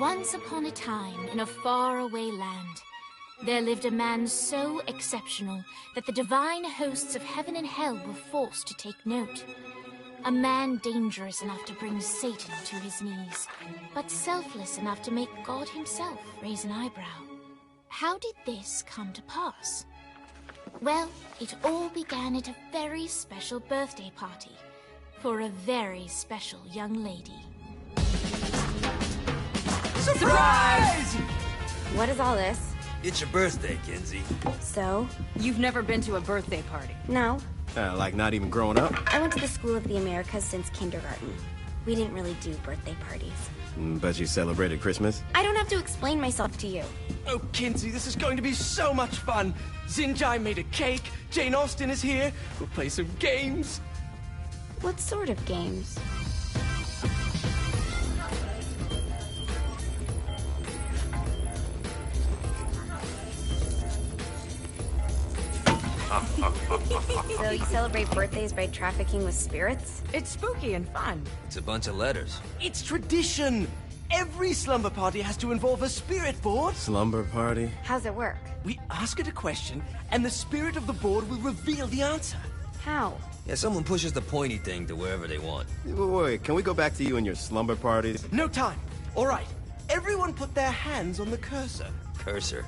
Once upon a time, in a faraway land, there lived a man so exceptional that the divine hosts of heaven and hell were forced to take note. A man dangerous enough to bring Satan to his knees, but selfless enough to make God himself raise an eyebrow. How did this come to pass? Well, it all began at a very special birthday party for a very special young lady. Surprise! What is all this? It's your birthday, Kinsey. So? You've never been to a birthday party? No. Like not even growing up? I went to the School of the Americas since kindergarten. We didn't really do birthday parties. But you celebrated Christmas? I don't have to explain myself to you. Oh, Kinsey, this is going to be so much fun. Xinjai made a cake, Jane Austen is here, we'll play some games. What sort of games? So you celebrate birthdays by trafficking with spirits? It's spooky and fun. It's a bunch of letters. It's tradition. Every slumber party has to involve a spirit board. Slumber party? How's it work? We ask it a question, and the spirit of the board will reveal the answer. How? Yeah, someone pushes the pointy thing to wherever they want. Wait, can we go back to you and your slumber parties? No time. All right. Everyone put their hands on the cursor. Cursor.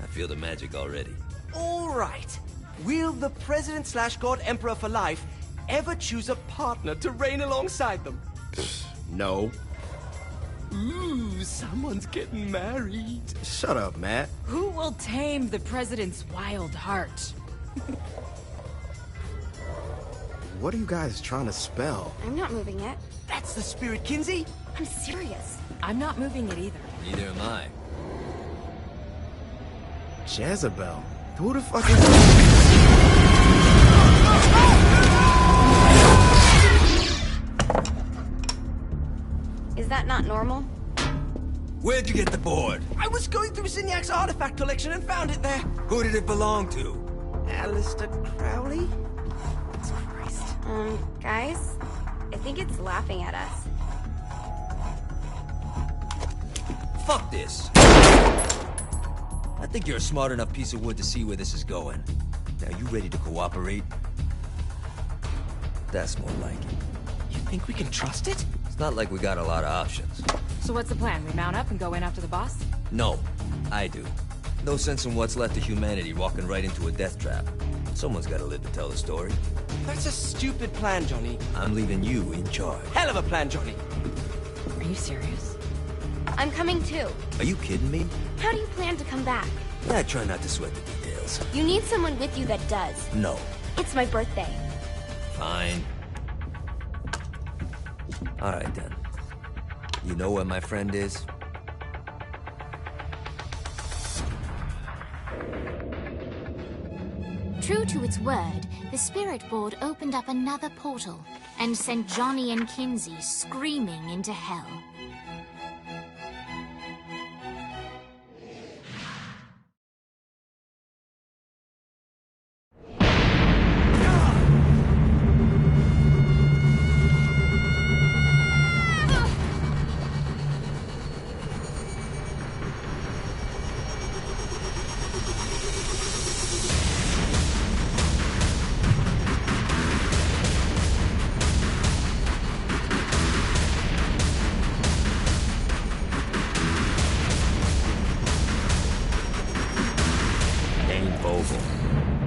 I feel the magic already. All right. Will the President/God Emperor for life ever choose a partner to reign alongside them? No. Ooh, someone's getting married. Shut up, Matt. Who will tame the president's wild heart? What are you guys trying to spell? I'm not moving it. That's the spirit, Kinsey. I'm serious. I'm not moving it either. Neither am I. Jezebel. Who the fuck is... Is that not normal? Where'd you get the board? I was going through Signac's artifact collection and found it there. Who did it belong to? Aleister Crowley? Christ. Guys? I think it's laughing at us. Fuck this. I think you're a smart enough piece of wood to see where this is going. Now, you ready to cooperate? That's more like it. You think we can trust it? It's not like we got a lot of options. So what's the plan? We mount up and go in after the boss? No, I do. No sense in what's left of humanity walking right into a death trap. Someone's gotta live to tell the story. That's a stupid plan, Johnny. I'm leaving you in charge. Hell of a plan, Johnny. Are you serious? I'm coming too. Are you kidding me? How do you plan to come back? I try not to sweat the details. You need someone with you that does. No. It's my birthday. Fine. Alright then. You know where my friend is? True to its word, the spirit board opened up another portal and sent Johnny and Kinsey screaming into hell.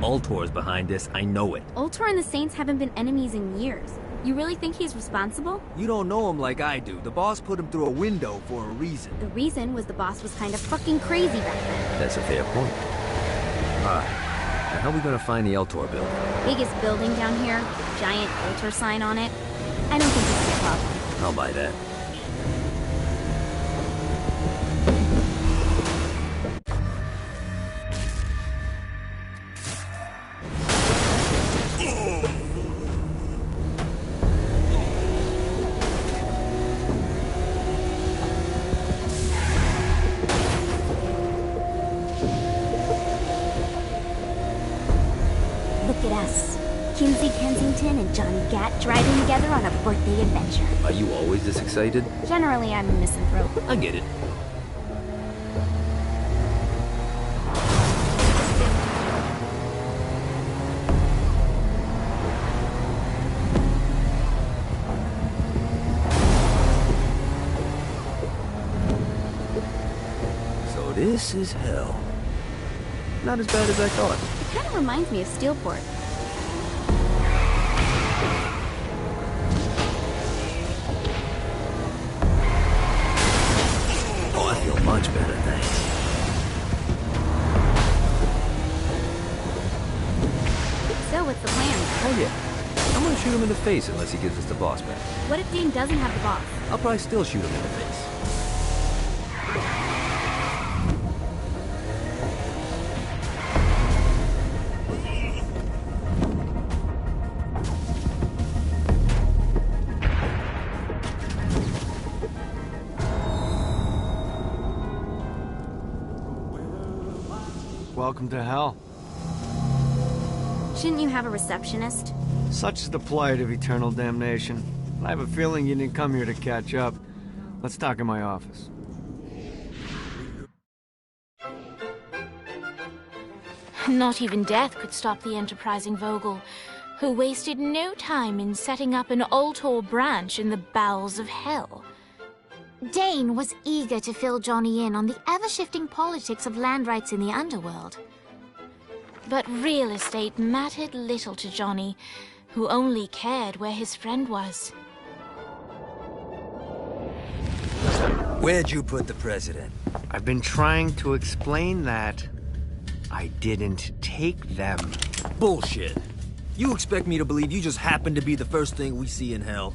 Ultor's behind this, I know it. Ultor and the Saints haven't been enemies in years. You really think he's responsible? You don't know him like I do. The boss put him through a window for a reason. The reason was the boss was kind of fucking crazy back then. That's a fair point. Now how are we gonna find the Ultor building? Biggest building down here, giant Ultor sign on it. I don't think this is a problem. I'll buy that. Look at us. Kinsey Kensington and Johnny Gat driving together on a birthday adventure. Are you always this excited? Generally, I'm a misanthrope. I get it. This is hell. Not as bad as I thought. It kind of reminds me of Steelport. Oh, I feel much better, thanks. So what's the plan? Oh yeah. I'm gonna shoot him in the face unless he gives us the boss back. What if Dane doesn't have the boss? I'll probably still shoot him in the face. Welcome to hell. Shouldn't you have a receptionist? Such is the plight of eternal damnation. I have a feeling you didn't come here to catch up. Let's talk in my office. Not even death could stop the enterprising Vogel, who wasted no time in setting up an Ultor branch in the bowels of hell. Dane was eager to fill Johnny in on the ever-shifting politics of land rights in the underworld. But real estate mattered little to Johnny, who only cared where his friend was. Where'd you put the president? I've been trying to explain that. I didn't take them. Bullshit. You expect me to believe you just happened to be the first thing we see in hell?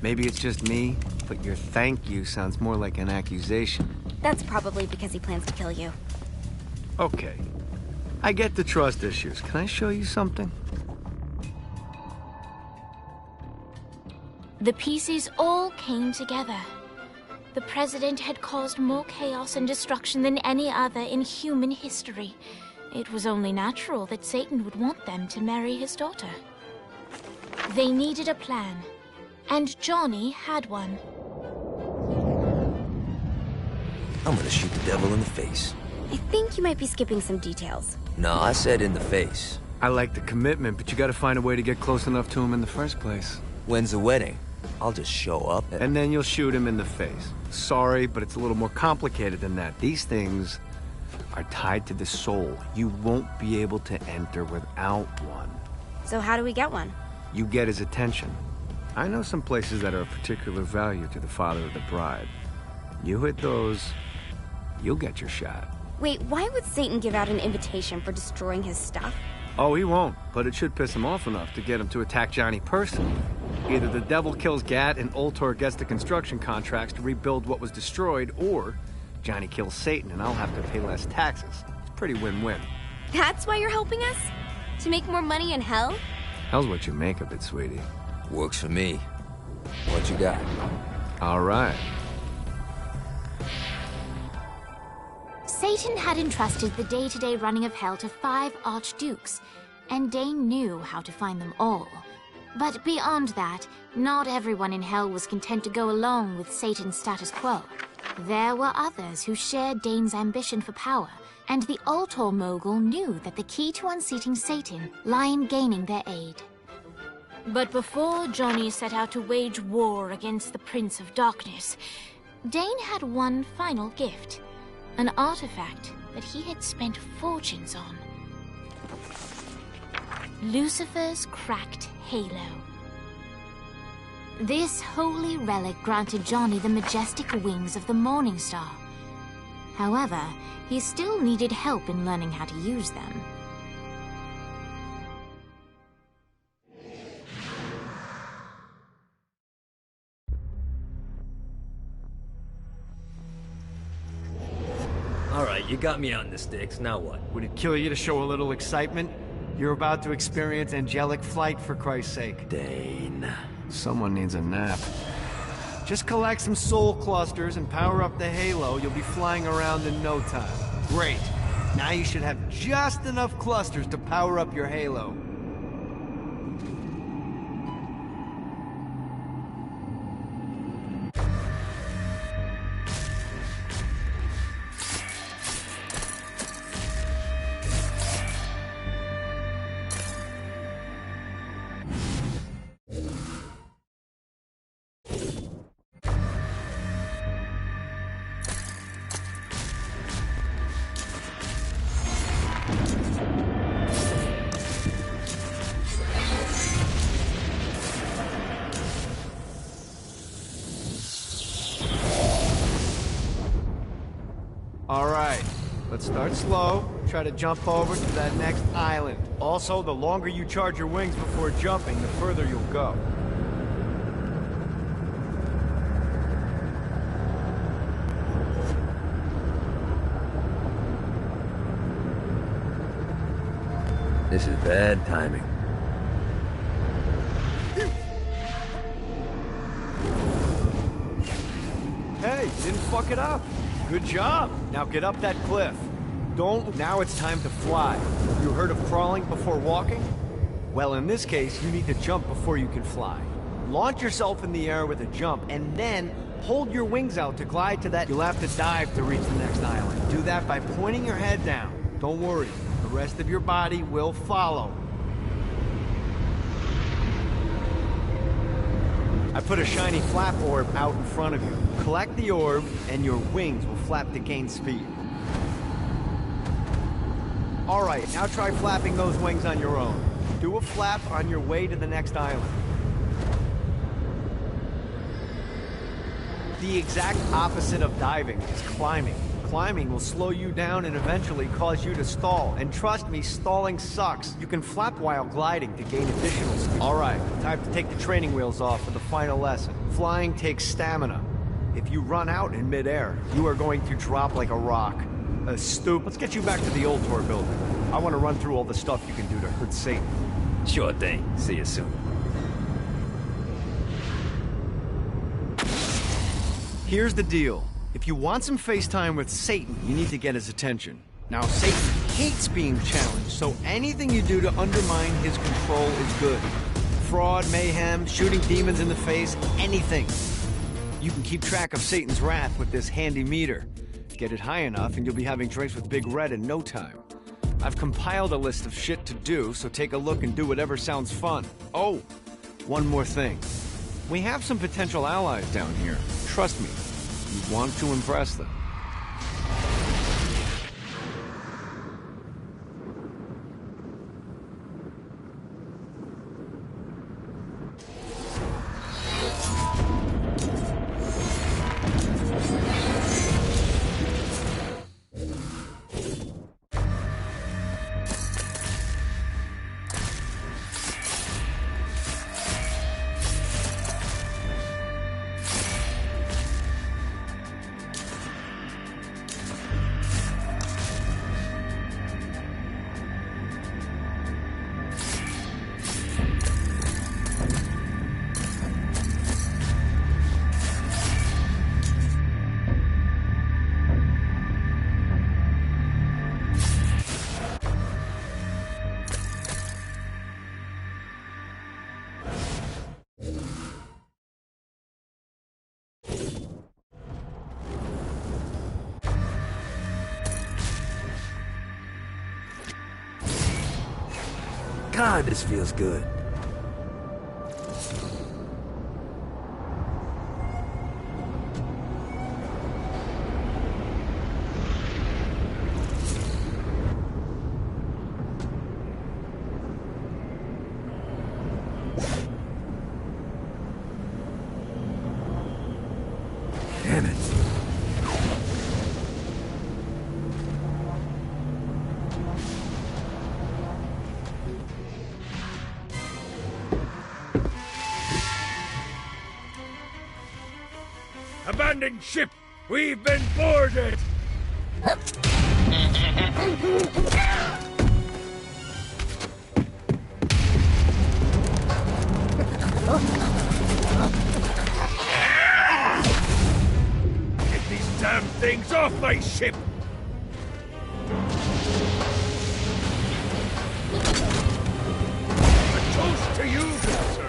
Maybe it's just me, but your thank you sounds more like an accusation. That's probably because he plans to kill you. Okay. I get the trust issues. Can I show you something? The pieces all came together. The president had caused more chaos and destruction than any other in human history. It was only natural that Satan would want them to marry his daughter. They needed a plan, and Johnny had one. I'm gonna shoot the devil in the face. I think you might be skipping some details. No, I said in the face. I like the commitment, but you gotta find a way to get close enough to him in the first place. When's the wedding? I'll just show up And then you'll shoot him in the face. Sorry, but it's a little more complicated than that. These things are tied to the soul. You won't be able to enter without one. So how do we get one? You get his attention. I know some places that are of particular value to the father of the bride. You hit those, you'll get your shot. Wait, why would Satan give out an invitation for destroying his stuff? Oh, he won't, but it should piss him off enough to get him to attack Johnny personally. Either the devil kills Gat and Ultor gets the construction contracts to rebuild what was destroyed, or Johnny kills Satan and I'll have to pay less taxes. It's pretty win-win. That's why you're helping us? To make more money in hell? Hell's what you make of it, sweetie. Works for me. What you got? All right. Satan had entrusted the day-to-day running of hell to 5 archdukes, and Dane knew how to find them all. But beyond that, not everyone in hell was content to go along with Satan's status quo. There were others who shared Dane's ambition for power, and the Ultor mogul knew that the key to unseating Satan lay in gaining their aid. But before Johnny set out to wage war against the Prince of Darkness, Dane had one final gift, an artifact that he had spent fortunes on. Lucifer's cracked halo. This holy relic granted Johnny the majestic wings of the Morning Star. However, he still needed help in learning how to use them. All right, you got me on the sticks. Now what? Would it kill you to show a little excitement? You're about to experience angelic flight, for Christ's sake. Dane. Someone needs a nap. Just collect some soul clusters and power up the halo. You'll be flying around in no time. Great. Now you should have just enough clusters to power up your halo. Start slow. Try to jump over to that next island. Also, the longer you charge your wings before jumping, the further you'll go. This is bad timing. Hey, you didn't fuck it up. Good job. Now get up that cliff. Now it's time to fly. You heard of crawling before walking? Well, in this case, you need to jump before you can fly. Launch yourself in the air with a jump, and then hold your wings out to glide to that. You'll have to dive to reach the next island. Do that by pointing your head down. Don't worry, the rest of your body will follow. I put a shiny flap orb out in front of you. Collect the orb, and your wings will flap to gain speed. Alright, now try flapping those wings on your own. Do a flap on your way to the next island. The exact opposite of diving is climbing. Climbing will slow you down and eventually cause you to stall. And trust me, stalling sucks. You can flap while gliding to gain additional speed. Alright, time to take the training wheels off for the final lesson. Flying takes stamina. If you run out in midair, you are going to drop like a rock. Let's get you back to the Ultor building. I want to run through all the stuff you can do to hurt Satan. Sure thing. See you soon. Here's the deal. If you want some FaceTime with Satan, you need to get his attention. Now, Satan hates being challenged, so anything you do to undermine his control is good. Fraud, mayhem, shooting demons in the face, anything. You can keep track of Satan's wrath with this handy meter. Get it high enough and you'll be having drinks with Big Red in no time. I've compiled a list of shit to do, so take a look and do whatever sounds fun. Oh, one more thing. We have some potential allies down here. Trust me, you want to impress them. God, this feels good. Damn it. Abandoned ship! We've been boarded! Get these damn things off my ship! A toast to you, good sir!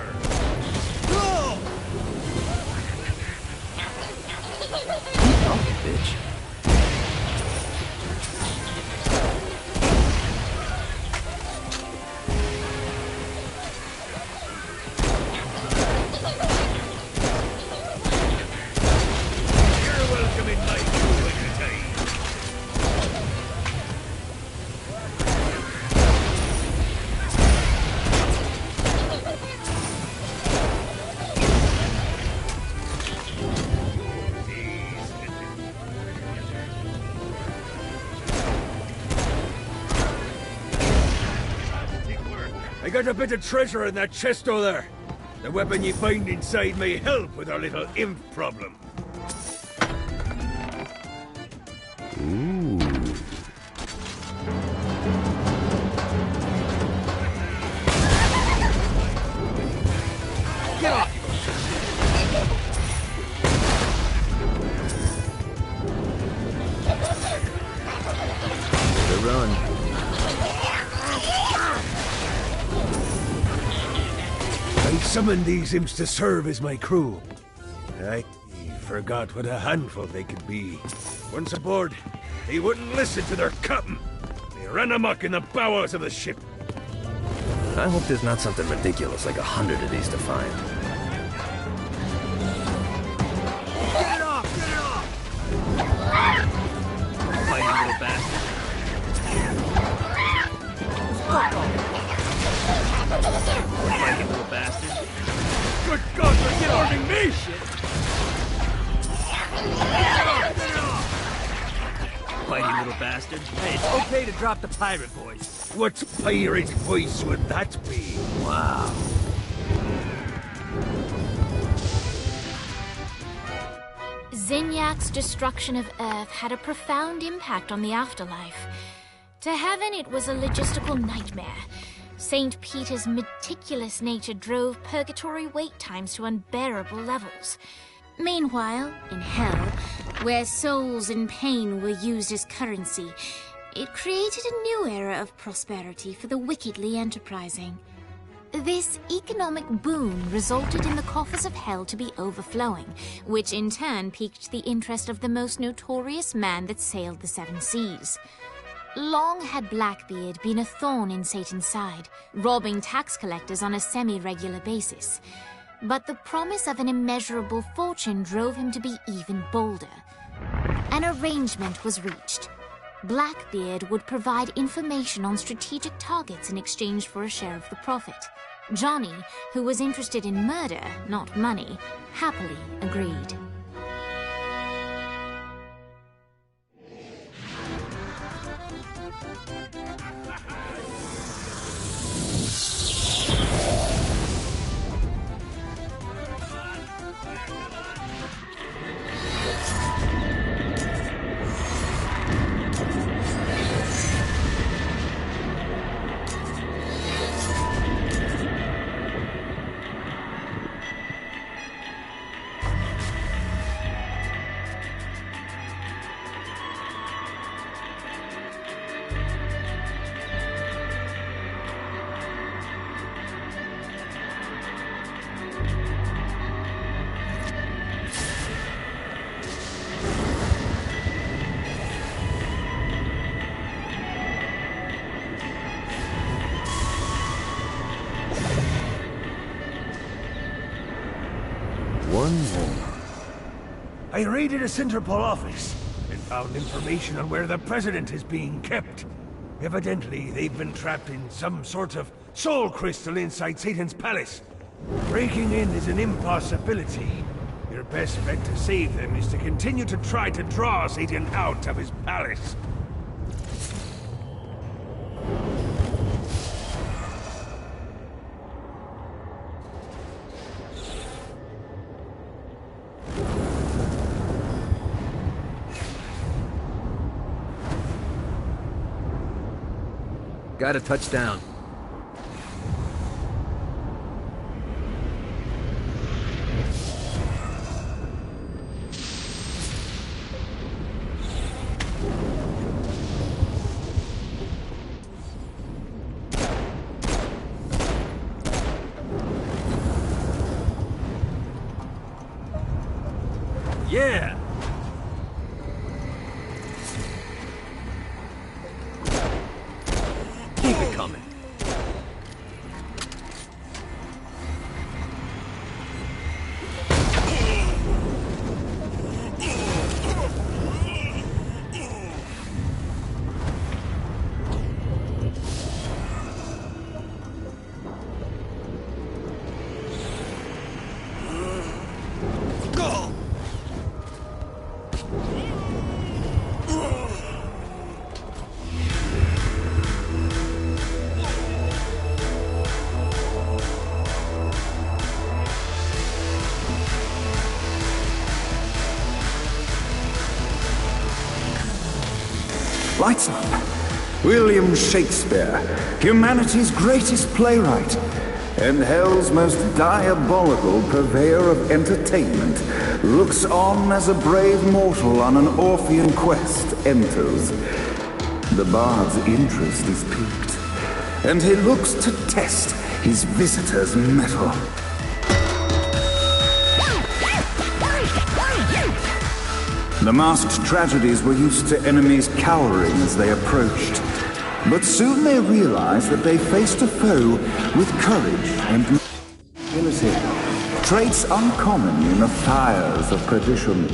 Bitch. You're welcome in my crew anytime. I got a bit of treasure in that chest over there. The weapon you find inside may help with our little imp problem. Ooh. Get off! The run. I summoned these imps to serve as my crew. I forgot what a handful they could be. Once aboard, they wouldn't listen to their captain. They ran amok in the bowels of the ship. I hope there's not something ridiculous like 100 of these to find. Get it off! Get it off! Fighting little bastard. Fighting little bastard. Good God, they're harming me! Fighting little bastard. Hey, it's okay to drop the pirate voice. What pirate voice would that be? Wow. Zinyak's destruction of Earth had a profound impact on the afterlife. To heaven, it was a logistical nightmare. St. Peter's meticulous nature drove purgatory wait times to unbearable levels. Meanwhile, in hell, where souls in pain were used as currency, it created a new era of prosperity for the wickedly enterprising. This economic boon resulted in the coffers of hell to be overflowing, which in turn piqued the interest of the most notorious man that sailed the seven seas. Long had Blackbeard been a thorn in Satan's side, robbing tax collectors on a semi-regular basis. But the promise of an immeasurable fortune drove him to be even bolder. An arrangement was reached. Blackbeard would provide information on strategic targets in exchange for a share of the profit. Johnny, who was interested in murder, not money, happily agreed. One more. I raided a Centerpol office and found information on where the president is being kept. Evidently, they've been trapped in some sort of soul crystal inside Satan's palace. Breaking in is an impossibility. Your best bet to save them is to continue to try to draw Satan out of his palace. Got a touchdown. Yeah! Keep it coming. Lights up. William Shakespeare, humanity's greatest playwright, and hell's most diabolical purveyor of entertainment, looks on as a brave mortal on an Orphean quest enters. The bard's interest is piqued, and he looks to test his visitor's mettle. The masked tragedies were used to enemies cowering as they approached. But soon they realized that they faced a foe with courage and ability, traits uncommon in the fires of perdition.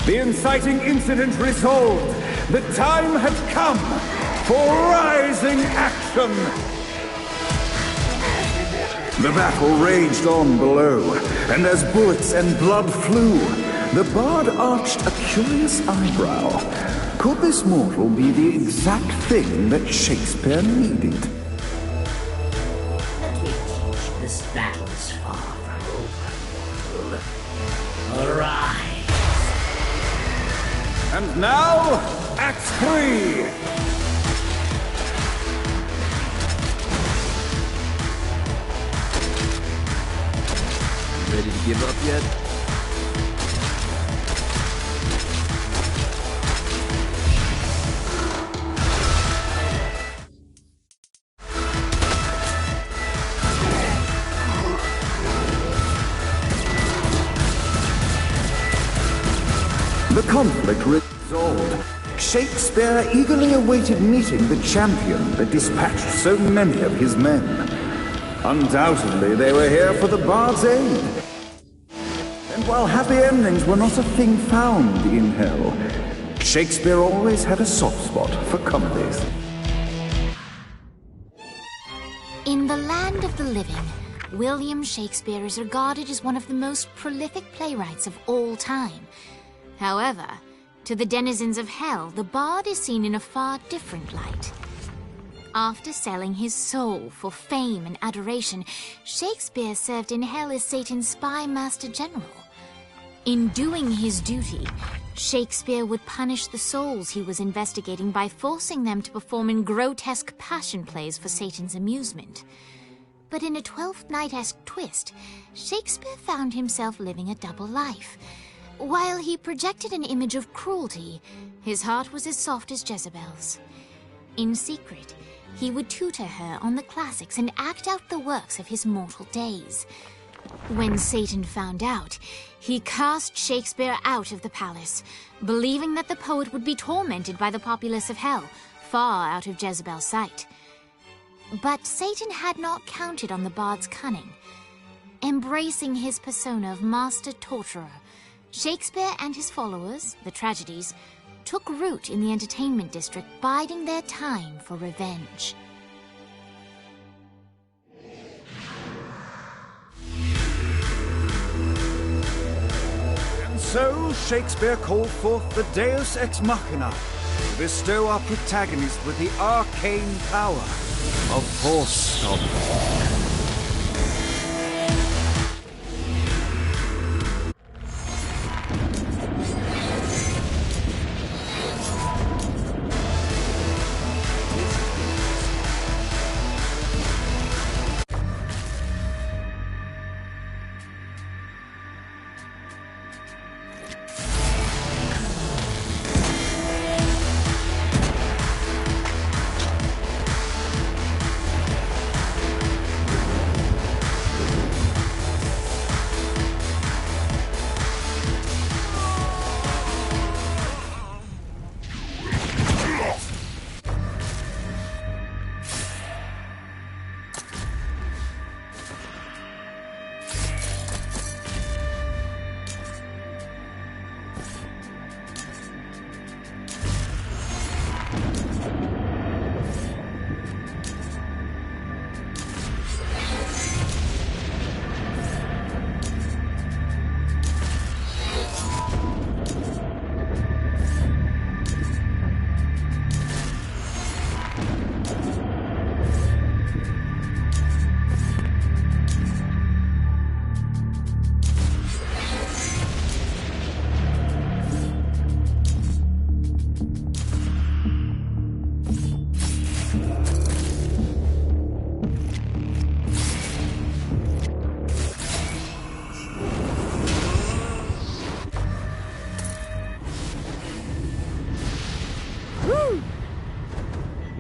The inciting incident resolved. The time had come for rising action. The battle raged on below, and as bullets and blood flew, the bard arched a curious eyebrow. Could this mortal be the exact thing that Shakespeare needed? Let me teach you this battle's far from over. Arise. And now, Act 3! Ready to give up yet? The conflict resolved. Shakespeare eagerly awaited meeting the champion that dispatched so many of his men. Undoubtedly, they were here for the bard's aid. And while happy endings were not a thing found in hell, Shakespeare always had a soft spot for comedies. In the land of the living, William Shakespeare is regarded as one of the most prolific playwrights of all time. However, to the denizens of hell, the bard is seen in a far different light. After selling his soul for fame and adoration, Shakespeare served in hell as Satan's spy master general. In doing his duty, Shakespeare would punish the souls he was investigating by forcing them to perform in grotesque passion plays for Satan's amusement. But in a Twelfth Night-esque twist, Shakespeare found himself living a double life. While he projected an image of cruelty, his heart was as soft as Jezebel's. In secret, he would tutor her on the classics and act out the works of his mortal days. When Satan found out, he cast Shakespeare out of the palace, believing that the poet would be tormented by the populace of hell, far out of Jezebel's sight. But Satan had not counted on the bard's cunning. Embracing his persona of master torturer, Shakespeare and his followers, the tragedies, took root in the entertainment district, biding their time for revenge. And so Shakespeare called forth the Deus Ex Machina to bestow our protagonist with the arcane power of Force Stop.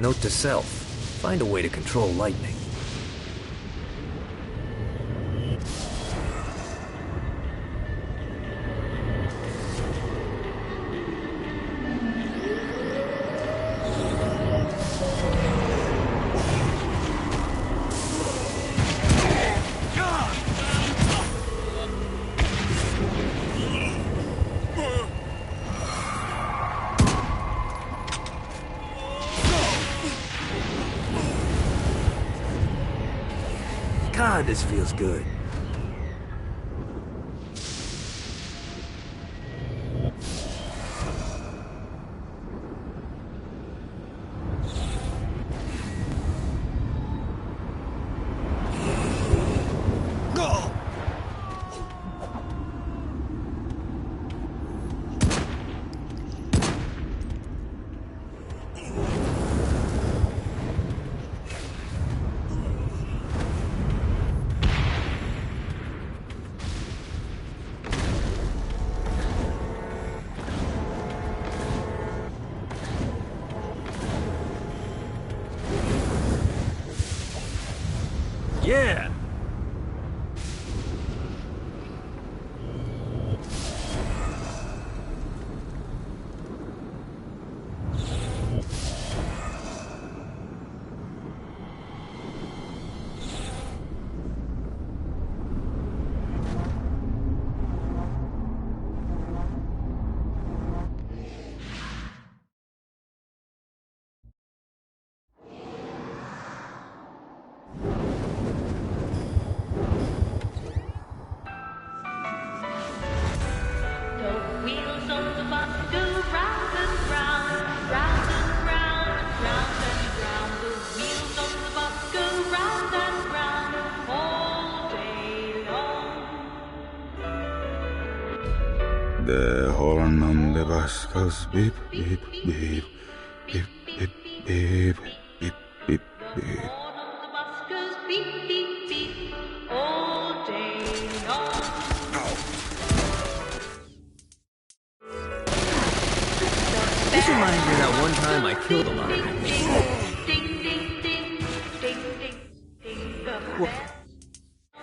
Note to self. Find a way to control lightning. God, this feels good. Yeah! The horn on the bus goes beep, beep, beep, beep, beep, beep, beep, beep, beep. This reminds me of that one time I killed a lot of people.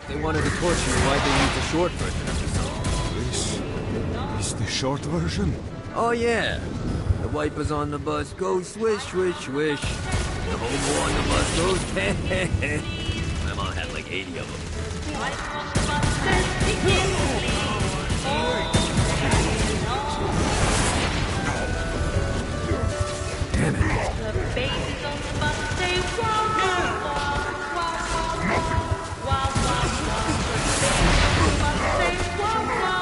They wanted to torture you, why'd they use the short version of the song? This is the short version? Oh yeah. The wipers on the bus go swish, swish, swish. The hobo on the bus goes heh, heh, heh. My mom had like 80 of them. Damn it. The babies on the bus say wow, wow, wow, wow, wow, wow, wow, wow. The babies on the bus say wow, wow, wow.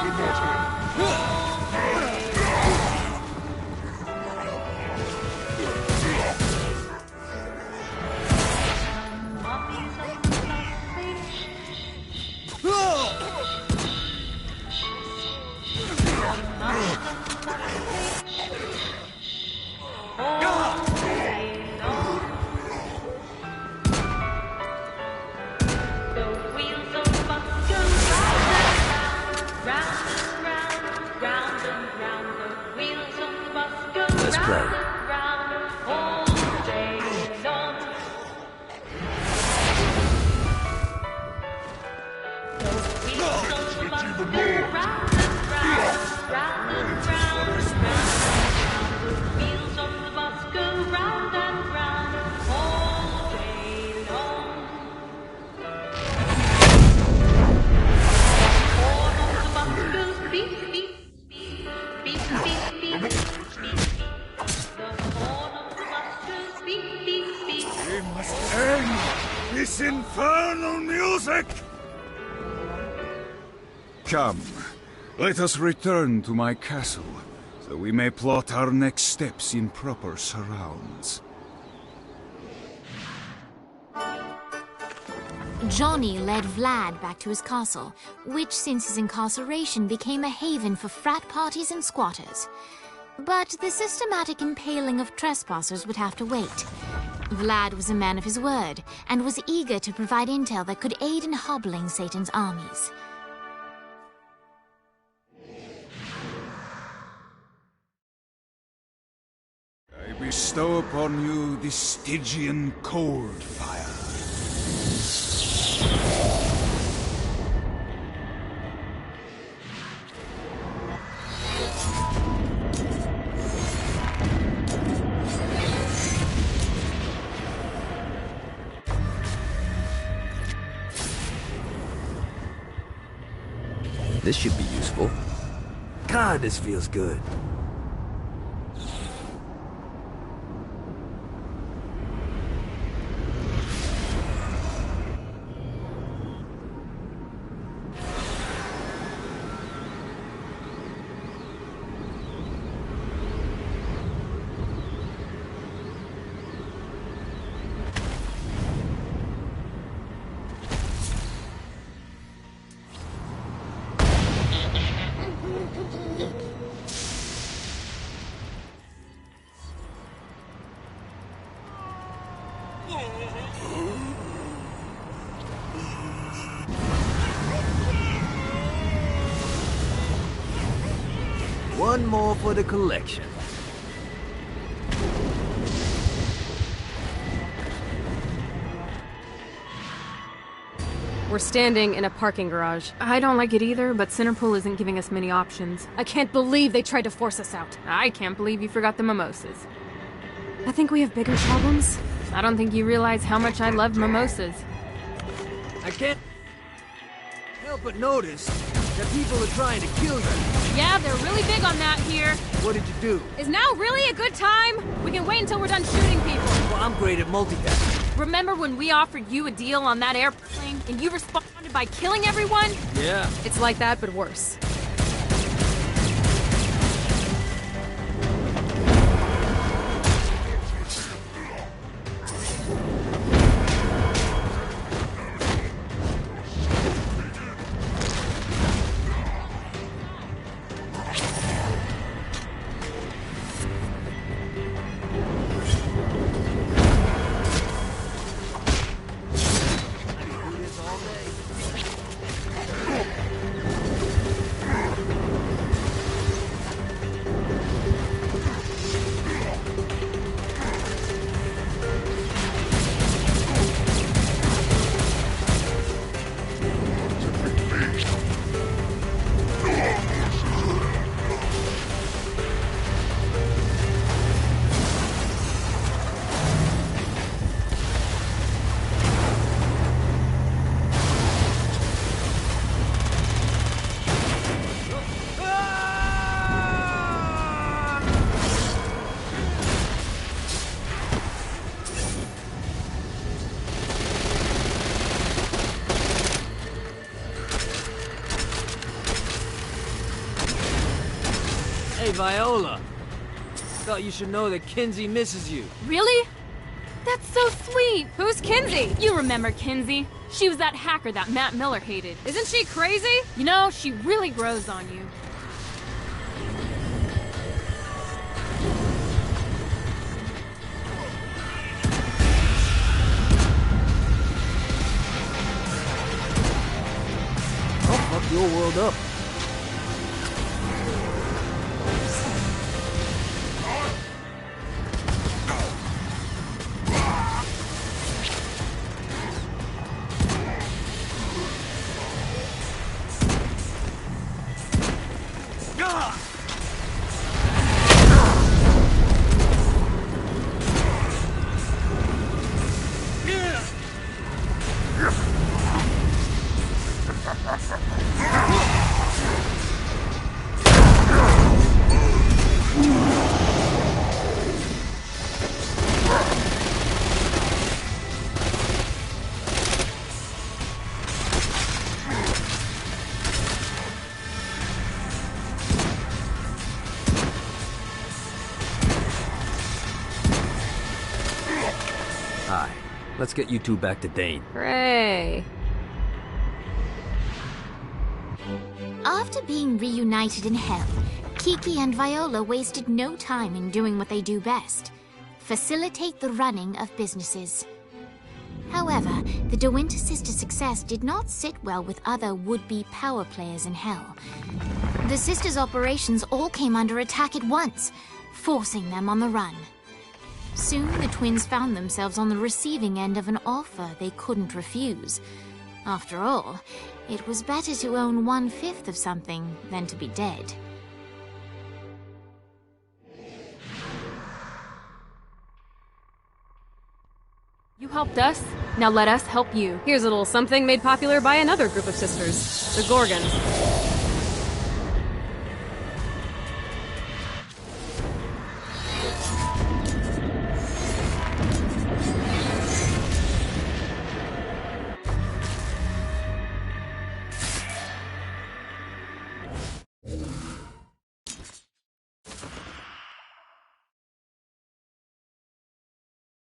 Let's play. This infernal music! Come, let us return to my castle, so we may plot our next steps in proper surrounds. Johnny led Vlad back to his castle, which since his incarceration became a haven for frat parties and squatters. But the systematic impaling of trespassers would have to wait. Vlad was a man of his word, and was eager to provide intel that could aid in hobbling Satan's armies. I bestow upon you the Stygian cold fire. This should be useful. God, this feels good. One more for the collection. We're standing in a parking garage. I don't like it either, but Centerpool isn't giving us many options. I can't believe they tried to force us out. I can't believe you forgot the mimosas. I think we have bigger problems. I don't think you realize how much I love mimosas. I can't help but notice that people are trying to kill you. Yeah, they're really big on that here. What did you do? Is now really a good time? We can wait until we're done shooting people. Well, I'm great at multitasking. Remember when we offered you a deal on that airplane and you responded by killing everyone? Yeah. It's like that, but worse. Hey, Viola. Thought you should know that Kinzie misses you. Really? That's so sweet. Who's Kinzie? You remember Kinzie. She was that hacker that Matt Miller hated. Isn't she crazy? You know, she really grows on you. I'll fuck your world up. Hi. Let's get you two back to Dane. Hooray. After being reunited in hell, Kiki and Viola wasted no time in doing what they do best: facilitate the running of businesses. However, the De Winter sisters' success did not sit well with other would-be power players in hell. The sisters' operations all came under attack at once, forcing them on the run. Soon the twins found themselves on the receiving end of an offer they couldn't refuse. After all, it was better to own 1/5 of something than to be dead. You helped us, now let us help you. Here's a little something made popular by another group of sisters, the Gorgons.